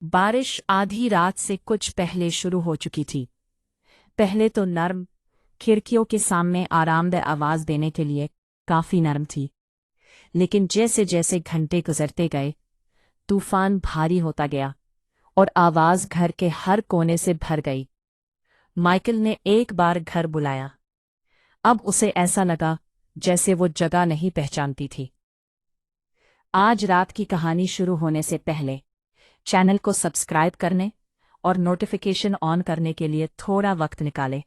बारिश आधी रात से कुछ पहले शुरू हो चुकी थी। पहले तो नर्म, खिड़कियों के सामने आरामदेह आवाज देने के लिए काफी नरम थी, लेकिन जैसे जैसे घंटे गुजरते गए तूफान भारी होता गया और आवाज घर के हर कोने से भर गई। माइकल ने एक बार घर बुलाया। अब उसे ऐसा लगा जैसे वो जगह नहीं पहचानती थी। आज रात की कहानी शुरू होने से पहले चैनल को सब्सक्राइब करने और नोटिफिकेशन ऑन करने के लिए थोड़ा वक्त निकालें,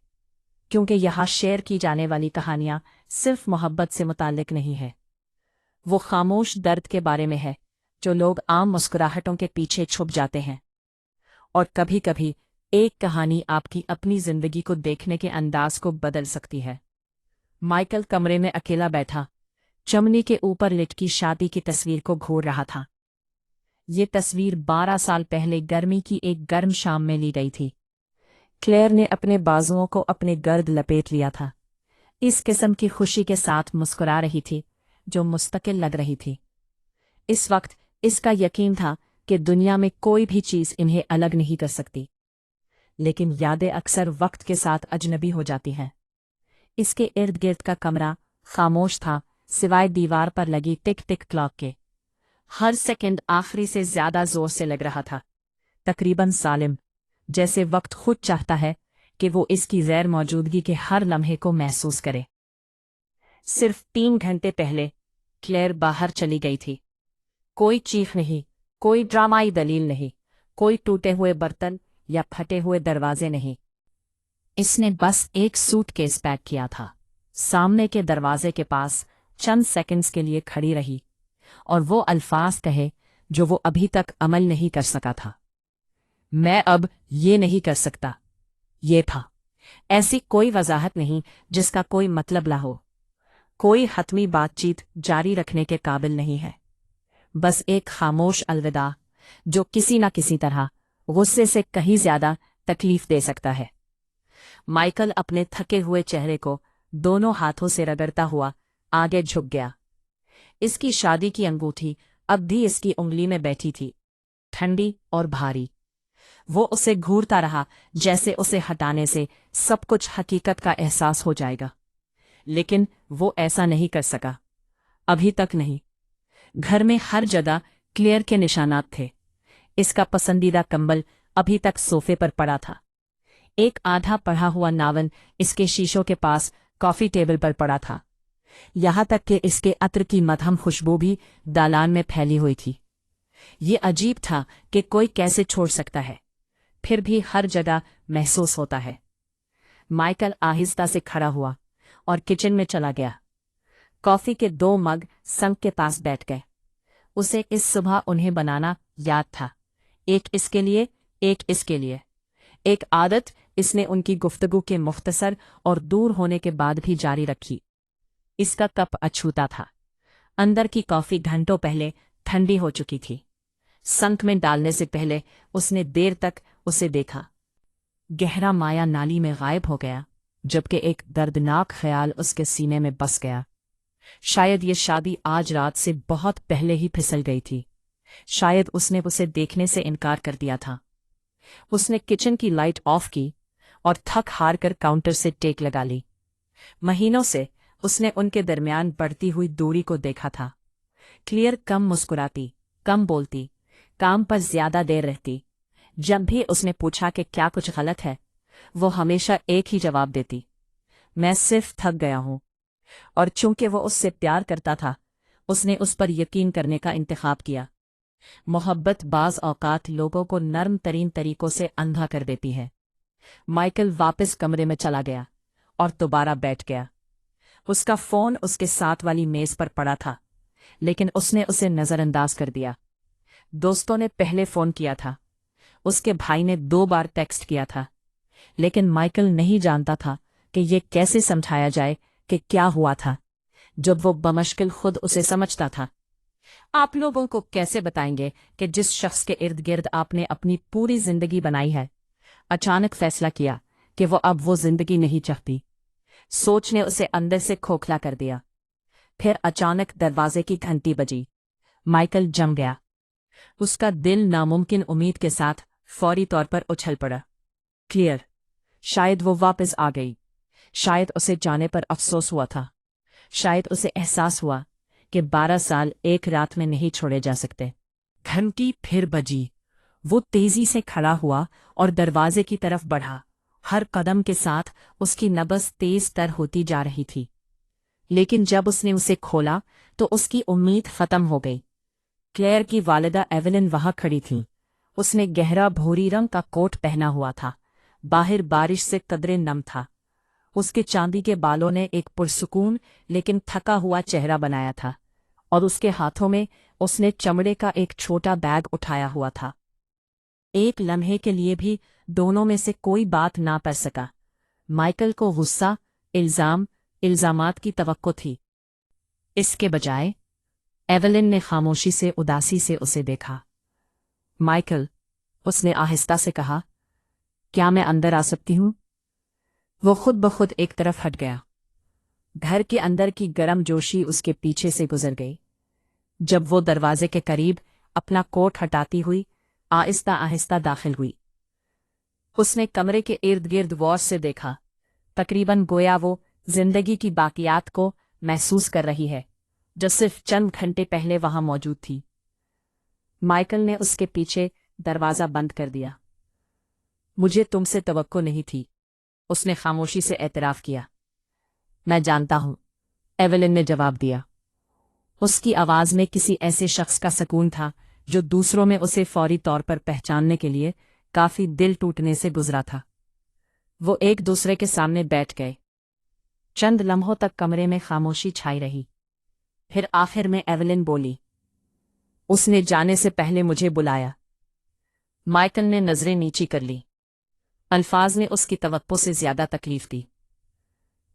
क्योंकि यहाँ शेयर की जाने वाली कहानियां सिर्फ मोहब्बत से मुताल्लिक नहीं है। वो खामोश दर्द के बारे में है जो लोग आम मुस्कुराहटों के पीछे छुप जाते हैं। और कभी कभी एक कहानी आपकी अपनी जिंदगी को देखने के अंदाज को बदल सकती है। माइकल कमरे में अकेला बैठा चमनी के ऊपर लिटकी शादी की तस्वीर को घूर रहा था। ये तस्वीर 12 साल पहले गर्मी की एक गर्म शाम में ली गई थी। क्लेयर ने अपने बाजुओं को अपने गर्द लपेट लिया था, इस किस्म की खुशी के साथ मुस्कुरा रही थी जो मुस्तकिल लग रही थी। इस वक्त इसका यकीन था कि दुनिया में कोई भी चीज इन्हें अलग नहीं कर सकती, लेकिन यादें अक्सर वक्त के साथ अजनबी हो जाती हैं। इसके इर्द गिर्द का कमरा खामोश था, सिवाय दीवार पर लगी टिक टिक क्लॉक के। हर सेकंड आखिरी से ज्यादा जोर से लग रहा था, तकरीबन सालिम, जैसे वक्त खुद चाहता है कि वो इसकी गैर मौजूदगी के हर लम्हे को महसूस करे। सिर्फ 3 घंटे पहले क्लेयर बाहर चली गई थी। कोई चीख नहीं, कोई ड्रामाई दलील नहीं, कोई टूटे हुए बर्तन या फटे हुए दरवाजे नहीं। इसने बस एक सूटकेस पैक किया था, सामने के दरवाजे के पास चंद सेकंड्स के लिए खड़ी रही और वो अल्फाज कहे जो वो अभी तक अमल नहीं कर सका था। मैं अब ये नहीं कर सकता। ये था। ऐसी कोई वजाहत नहीं जिसका कोई मतलब ला हो। कोई हतमी बातचीत जारी रखने के काबिल नहीं है। बस एक खामोश अलविदा जो किसी न किसी तरह गुस्से से कहीं ज्यादा तकलीफ दे सकता है। माइकल अपने थके हुए चेहरे को दोनों हाथों से रगड़ता हुआ आगे झुक गया। इसकी शादी की अंगूठी अब भी इसकी उंगली में बैठी थी, ठंडी और भारी। वो उसे घूरता रहा जैसे उसे हटाने से सब कुछ हकीकत का एहसास हो जाएगा, लेकिन वो ऐसा नहीं कर सका। अभी तक नहीं। घर में हर जगह क्लेयर के निशानात थे। इसका पसंदीदा कंबल अभी तक सोफे पर पड़ा था। एक आधा पढ़ा हुआ नावल इसके शीशों के पास कॉफी टेबल पर पड़ा था। यहाँ तक कि इसके अत्र की मधम खुशबू भी दालान में फैली हुई थी। ये अजीब था कि कोई कैसे छोड़ सकता है, फिर भी हर जगह महसूस होता है। माइकल आहिस्ता से खड़ा हुआ और किचन में चला गया। कॉफी के 2 मग संक के पास बैठ गए। उसे इस सुबह उन्हें बनाना याद था, एक इसके लिए, एक इसके लिए। एक आदत इसने उनकी गुफ्तगू के मुख्तसर और दूर होने के बाद भी जारी रखी। इसका कप अछूता था। अंदर की कॉफी घंटों पहले ठंडी हो चुकी थी। संक में डालने से पहले उसने देर तक उसे देखा। गहरा माया नाली में गायब हो गया, जबकि एक दर्दनाक ख्याल उसके सीने में बस गया। शायद ये शादी आज रात से बहुत पहले ही फिसल गई थी। शायद उसने उसे देखने से इनकार कर दिया था। उसने किचन की लाइट ऑफ की और थक हार कर काउंटर से टेक लगा ली। महीनों से उसने उनके दरमियान बढ़ती हुई दूरी को देखा था। क्लियर कम मुस्कुराती, कम बोलती, काम पर ज्यादा देर रहती। जब भी उसने पूछा कि क्या कुछ गलत है, वो हमेशा एक ही जवाब देती, मैं सिर्फ थक गया हूं। और चूंकि वो उससे प्यार करता था, उसने उस पर यकीन करने का इंतखाब किया। मोहब्बत बाज औकात लोगों को नर्म तरीन तरीकों से अंधा कर देती है। माइकल वापस कमरे में चला गया और दोबारा बैठ गया। उसका फोन उसके साथ वाली मेज पर पड़ा था, लेकिन उसने उसे नजरअंदाज कर दिया। दोस्तों ने पहले फोन किया था, उसके भाई ने 2 बार टेक्स्ट किया था, लेकिन माइकल नहीं जानता था कि ये कैसे समझाया जाए कि क्या हुआ था, जब वो बमुश्किल खुद उसे समझता था। आप लोगों को कैसे बताएंगे कि जिस शख्स के इर्द गिर्द आपने अपनी पूरी जिंदगी बनाई है, अचानक फैसला किया कि वो जिंदगी नहीं चाहती। सोच ने उसे अंदर से खोखला कर दिया। फिर अचानक दरवाजे की घंटी बजी। माइकल जम गया। उसका दिल नामुमकिन उम्मीद के साथ फौरी तौर पर उछल पड़ा। क्लियर, शायद वो वापस आ गई। शायद उसे जाने पर अफसोस हुआ था। शायद उसे एहसास हुआ कि 12 साल एक रात में नहीं छोड़े जा सकते। घंटी फिर बजी। वो तेजी से खड़ा हुआ और दरवाजे की तरफ बढ़ा। हर कदम के साथ उसकी नब्ज तेज तर होती जा रही थी। लेकिन जब उसने उसे खोला तो उसकी उम्मीद खत्म हो गई। क्लेयर की वालिदा एवेलिन वहां खड़ी थी। उसने गहरा भूरी रंग का कोट पहना हुआ था। बाहर बारिश से कदरे नम था। उसके चांदी के बालों ने एक पुरसुकून लेकिन थका हुआ चेहरा बनाया था, और उसके हाथों में उसने चमड़े का एक छोटा बैग उठाया हुआ था। एक लम्हे के लिए भी दोनों में से कोई बात ना कर सका। माइकल को गुस्सा, इल्जामात की तवक्को थी। इसके बजाय एवेलिन ने खामोशी से उदासी से उसे देखा। माइकल, उसने आहिस्ता से कहा, क्या मैं अंदर आ सकती हूँ? वो खुद ब खुद एक तरफ हट गया। घर के अंदर की गर्म जोशी उसके पीछे से गुजर गई। जब वो दरवाजे के करीब अपना कोट हटाती हुई आहिस्ता आहिस्ता दाखिल हुई, उसने कमरे के इर्द गिर्द गौर से देखा, तकरीबन गोया वो जिंदगी की बाकियात को महसूस कर रही है जो सिर्फ चंद घंटे पहले वहां मौजूद थी। माइकल ने उसके पीछे दरवाज़ा बंद कर दिया। मुझे तुमसे तवक्को नहीं थी, उसने खामोशी से एतराफ़ किया। मैं जानता हूं, एवेलिन ने जवाब दिया। उसकी आवाज़ में किसी ऐसे शख्स का सुकून था जो दूसरों में उसे फौरी तौर पर पहचानने के लिए काफ़ी दिल टूटने से गुजरा था। वो एक दूसरे के सामने बैठ गए। चंद लम्हों तक कमरे में खामोशी छाई रही। फिर आखिर में एवेलिन बोली, उसने जाने से पहले मुझे बुलाया। माइकल ने नजरें नीची कर ली। अल्फाज ने उसकी तवक्को से ज्यादा तकलीफ दी।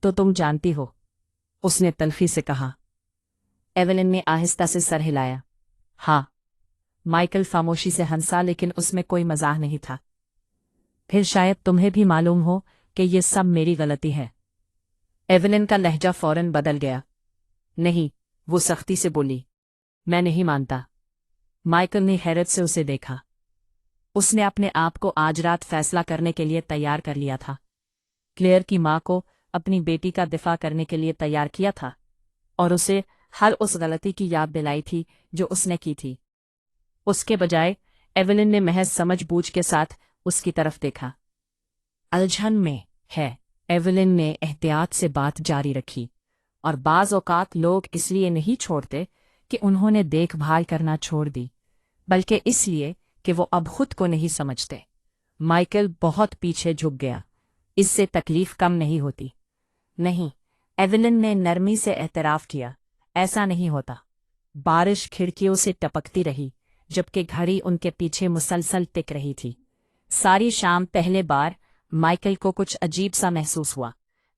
तो तुम जानती हो, उसने तल्खी से कहा। एवेलिन ने आहिस्ता से सर हिलाया। हाँ। माइकल खामोशी से हंसा, लेकिन उसमें कोई मजाक नहीं था। फिर शायद तुम्हें भी मालूम हो कि ये सब मेरी गलती है। एवेलिन का लहजा फौरन बदल गया। नहीं, वो सख्ती से बोली। मैं नहीं मानता। माइकल ने हैरत से उसे देखा। उसने अपने आप को आज रात फैसला करने के लिए तैयार कर लिया था। क्लेयर की मां को अपनी बेटी का दिफा करने के लिए तैयार किया था, और उसे हर उस गलती की याद दिलाई थी जो उसने की थी। उसके बजाय एवेलिन ने महज समझबूझ के साथ उसकी तरफ देखा। अलझन में है, एवेलिन ने एहतियात से बात जारी रखी, और बाज़ औकात लोग इसलिए नहीं छोड़ते कि उन्होंने देखभाल करना छोड़ दी, बल्कि इसलिए कि वो अब खुद को नहीं समझते। माइकल बहुत पीछे झुक गया। इससे तकलीफ कम नहीं होती। नहीं, एवेलिन ने नरमी से एतराफ़ किया, ऐसा नहीं होता। बारिश खिड़कियों से टपकती रही, जबकि घड़ी उनके पीछे मुसलसल टिक रही थी। सारी शाम पहले बार माइकल को कुछ अजीब सा महसूस हुआ।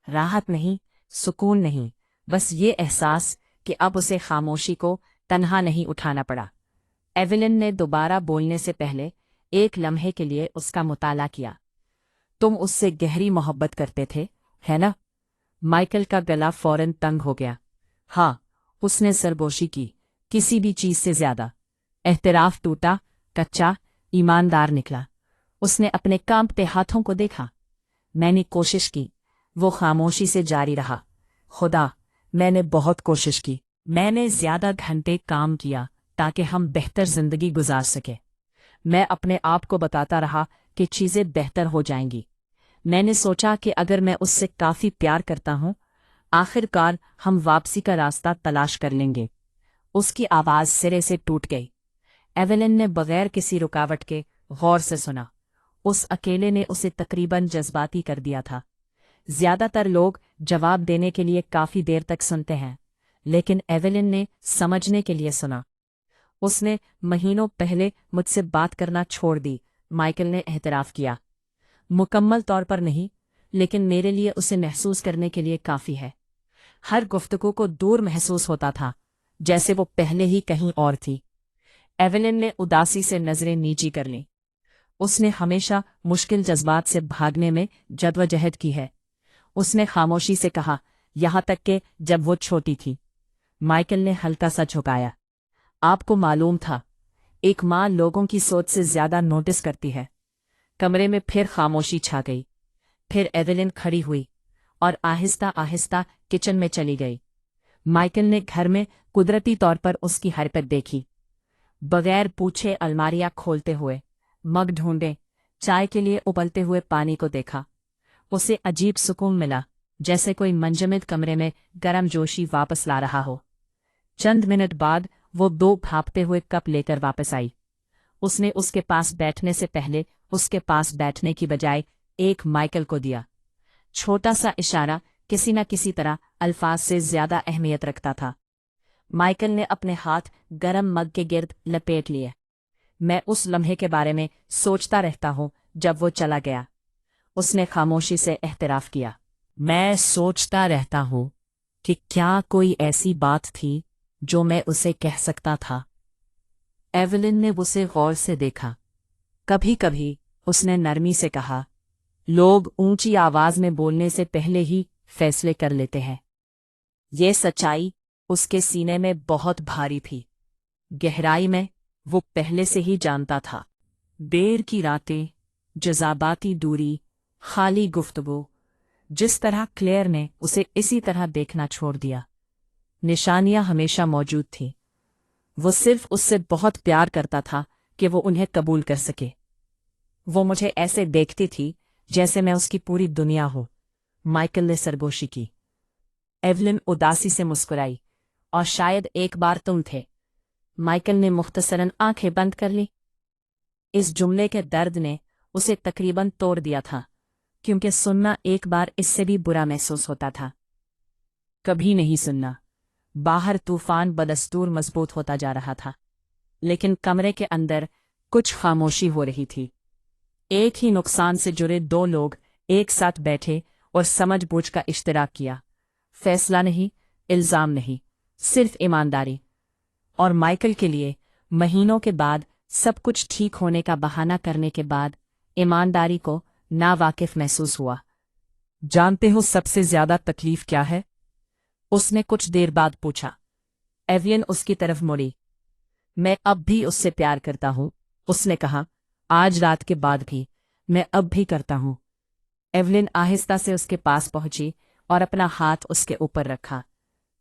राहत नहीं, सुकून नहीं, बस ये एहसास कि अब उसे खामोशी को तन्हा नहीं उठाना पड़ा। एवेलिन ने दोबारा बोलने से पहले एक लम्हे के लिए उसका मुताला किया। तुम उससे गहरी मोहब्बत करते थे, है ना? माइकल का गला फौरन तंग हो गया। हाँ, उसने सरगोशी की, किसी भी चीज से ज्यादा। एहतराफ टूटा, कच्चा, ईमानदार निकला। उसने अपने कांपते हाथों को देखा। मैंने कोशिश की, वो खामोशी से जारी रहा। खुदा, मैंने बहुत कोशिश की। मैंने ज्यादा घंटे काम किया ताकि हम बेहतर जिंदगी गुजार सके। मैं अपने आप को बताता रहा कि चीजें बेहतर हो जाएंगी। मैंने सोचा कि अगर मैं उससे काफी प्यार करता हूं, आखिरकार हम वापसी का रास्ता तलाश कर लेंगे। उसकी आवाज सिरे से टूट गई। एवेलिन ने बगैर किसी रुकावट के गौर से सुना। उस अकेले ने उसे तकरीबन जज्बाती कर दिया था। ज्यादातर लोग जवाब देने के लिए काफी देर तक सुनते हैं, लेकिन एवेलिन ने समझने के लिए सुना। उसने महीनों पहले मुझसे बात करना छोड़ दी, माइकल ने एहतराफ किया। मुकम्मल तौर पर नहीं, लेकिन मेरे लिए उसे महसूस करने के लिए काफी है। हर गुफ्तगू को दूर महसूस होता था, जैसे वो पहले ही कहीं और थी। एवेलिन ने उदासी से नजरें नीची कर लीं। उसने हमेशा मुश्किल जज्बात से भागने में जद्दोजहद की है। उसने खामोशी से कहा, यहां तक कि जब वो छोटी थी। माइकल ने हल्का सा झुकाया। आपको मालूम था, एक माँ लोगों की सोच से ज्यादा नोटिस करती है। कमरे में फिर खामोशी छा गई। फिर एवेलिन खड़ी हुई और आहिस्ता आहिस्ता किचन में चली गई। माइकल ने घर में कुदरती तौर पर उसकी हरकत देखी। बगैर पूछे अलमारियां खोलते हुए, मग ढूंढे, चाय के लिए उबलते हुए पानी को देखा। उसे अजीब सुकून मिला, जैसे कोई मंजमिद कमरे में गरम जोशी वापस ला रहा हो। चंद मिनट बाद वो 2 भापते हुए कप लेकर वापस आई। उसने उसके पास बैठने से पहले उसके पास बैठने की बजाय एक माइकल को दिया। छोटा सा इशारा किसी न किसी तरह अल्फाज से ज्यादा अहमियत रखता था। माइकल ने अपने हाथ गरम मग के गिर्द लपेट लिए। मैं उस लम्हे के बारे में सोचता रहता हूँ जब वो चला गया, उसने खामोशी से एहतराफ किया। मैं सोचता रहता हूँ कि क्या कोई ऐसी बात थी जो मैं उसे कह सकता था। एवेलिन ने उसे गौर से देखा। कभी कभी उसने नरमी से कहा, लोग ऊंची आवाज में बोलने से पहले ही फैसले कर लेते हैं। ये सच्चाई उसके सीने में बहुत भारी थी। गहराई में वो पहले से ही जानता था। देर की रातें, जज़्बाती दूरी, खाली गुफ्तगू, जिस तरह क्लेयर ने उसे इसी तरह देखना छोड़ दिया। निशानियां हमेशा मौजूद थीं। वो सिर्फ उससे बहुत प्यार करता था कि वो उन्हें कबूल कर सके। वो मुझे ऐसे देखती थी जैसे मैं उसकी पूरी दुनिया हो, माइकल ने सरगोशी की। एवलिन उदासी से मुस्कुराई। और शायद एक बार तुम थे। माइकल ने मुख्तसरन आंखें बंद कर ली। इस जुमले के दर्द ने उसे तकरीबन तोड़ दिया था, क्योंकि सुनना एक बार इससे भी बुरा महसूस होता था। कभी नहीं सुनना। बाहर तूफान बदस्तूर मजबूत होता जा रहा था, लेकिन कमरे के अंदर कुछ खामोशी हो रही थी। एक ही नुकसान से जुड़े 2 लोग एक साथ बैठे और समझबूझ का इश्तराक किया। फैसला नहीं, इल्जाम नहीं, सिर्फ ईमानदारी। और माइकल के लिए महीनों के बाद, सब कुछ ठीक होने का बहाना करने के बाद, ईमानदारी को नावाकिफ महसूस हुआ। जानते हो सबसे ज्यादा तकलीफ क्या है? उसने कुछ देर बाद पूछा। एवियन उसकी तरफ मुड़ी। मैं अब भी उससे प्यार करता हूँ, उसने कहा। आज रात के बाद भी, मैं अब भी करता हूँ। एवलिन आहिस्ता से उसके पास पहुंची और अपना हाथ उसके ऊपर रखा।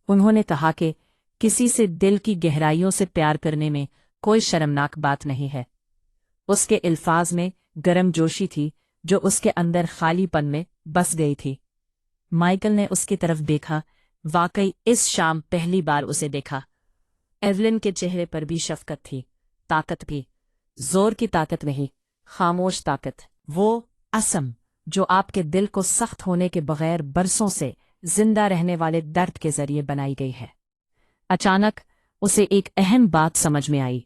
उन्होंने कहा कि किसी से दिल की गहराइयों से प्यार करने में कोई शर्मनाक बात नहीं है। उसके अल्फाज में गर्म जोशी थी जो उसके अंदर खालीपन में बस गई थी। माइकल ने उसकी तरफ देखा। वाकई इस शाम पहली बार उसे देखा। एवलिन के चेहरे पर भी शफकत थी, ताकत भी। जोर की ताकत नहीं, खामोश ताकत। वो असम जो आपके दिल को सख्त होने के बगैर बरसों से जिंदा रहने वाले दर्द के जरिए बनाई गई है। अचानक उसे एक अहम बात समझ में आई।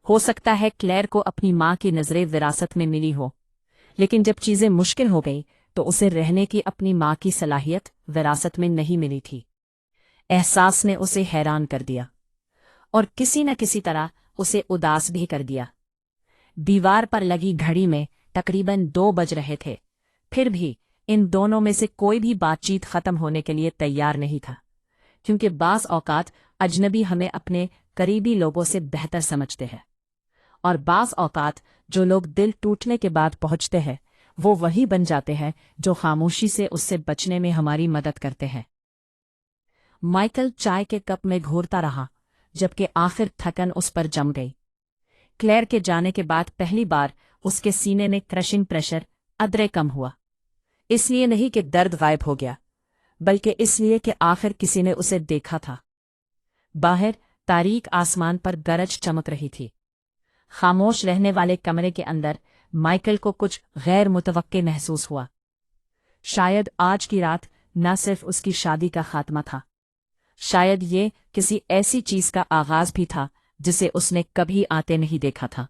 हो सकता है क्लेयर को अपनी माँ की नजरें विरासत में मिली हो, लेकिन जब चीजें मुश्किल हो गई तो उसे रहने की अपनी माँ की सलाहियत विरासत में नहीं मिली थी। एहसास ने उसे हैरान कर दिया और किसी न किसी तरह उसे उदास भी कर दिया। दीवार पर लगी घड़ी में तकरीबन 2 बज रहे थे, फिर भी इन दोनों में से कोई भी बातचीत खत्म होने के लिए तैयार नहीं था, क्योंकि बास औकात अजनबी हमें अपने करीबी लोगों से बेहतर समझते हैं, और बास औकात जो लोग दिल टूटने के बाद पहुंचते हैं वो वही बन जाते हैं जो खामोशी से उससे बचने में हमारी मदद करते हैं। माइकल चाय के कप में घूरता रहा, जबकि आखिर थकन उस पर जम गई। क्लेयर के जाने के बाद पहली बार उसके सीने में क्रशिंग प्रेशर अदरे कम हुआ। इसलिए नहीं कि दर्द गायब हो गया, बल्कि इसलिए कि आखिर किसी ने उसे देखा था। बाहर तारीक आसमान पर गरज चमक रही थी। खामोश रहने वाले कमरे के अंदर माइकल को कुछ गैर मुतवक्के महसूस हुआ। शायद आज की रात न सिर्फ उसकी शादी का खात्मा था, शायद ये किसी ऐसी चीज का आगाज भी था जिसे उसने कभी आते नहीं देखा था।